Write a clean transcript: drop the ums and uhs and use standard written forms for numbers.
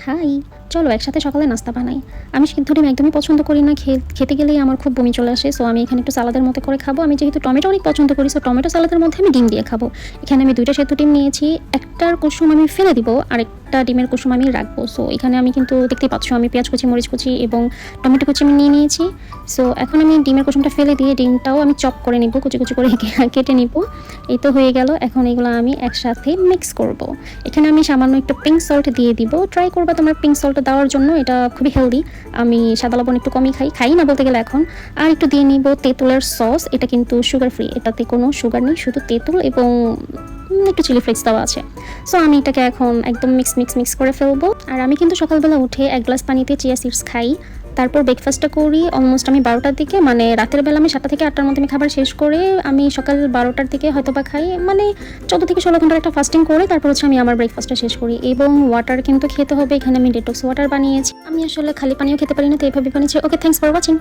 High, চলো একসাথে সকালে নাস্তা বানাই। আমি সিদ্ধ ডিম একদমই পছন্দ করি না, খেতে গেলেই আমার খুব বমি চলে আসে। সো আমি এখানে একটু সালাদের মতো করে খাবো। আমি যেহেতু টমেটো অনেক পছন্দ করি, সো টমেটো সালাদের মধ্যে আমি ডিম দিয়ে খাবো। এখানে আমি 2টা সেদ্ধ ডিম নিয়েছি, একটার কুসুম আমি ফেলে দিব আর একটা ডিমের কুসুম আমি রাখবো। সো এখানে আমি কিন্তু দেখতেই পাচ্ছ আমি পেঁয়াজ কুচি, মরিচ কুচি এবং টমেটো কুচি আমি নিয়ে নিয়েছি। সো এখন আমি ডিমের কুসুমটা ফেলে দিয়ে ডিমটাও আমি চপ করে নিব, কুচি কুচি করে কেটে নিব। এই তো হয়ে গেল। এখন এগুলো আমি একসাথে মিক্স করব। এখানে আমি সামান্য একটু পিঙ্ক সল্ট দিয়ে দিব। ট্রাই করবা তোমার পিঙ্ক সল্ট দেওয়ার জন্য, এটা খুবই হেলদি। আমি সাদা লবণ একটু কমই খাই না বলতে গেলে এখন। আর একটু দিয়ে নিব তেঁতুলের সস, এটা কিন্তু সুগার ফ্রি, এটাতে কোনো সুগার নেই, শুধু তেঁতুল এবং একটু চিলি ফ্লেক্স দেওয়া আছে। সো আমি এটাকে এখন একদম মিক্স করে ফেলবো। আর আমি কিন্তু সকালবেলা উঠে 1 গ্লাস পানিতে চিয়া সিডস খাই, তারপর ব্রেকফাস্টটা করি অলমোস্ট আমি 12টার দিকে, মানে রাতের বেলা আমি 7টা থেকে 8টার মধ্যে আমি খাবার শেষ করে আমি সকাল 12টার দিকে হয়তো বা খাই, মানে 14 থেকে 16 ঘন্টার একটা ফাস্টিং করে তারপর হচ্ছে আমি আমার ব্রেকফাস্টটা শেষ করি। এবং ওয়াটার কিন্তু খেতে হবে, এখানে আমি ডেটক্স ওয়াটার বানিয়েছি। আমি আসলে খালি পানিও খেতে পারি না, তো এইভাবে বানিয়েছি। ওকে, থ্যাংকস ফর ওয়াচিং।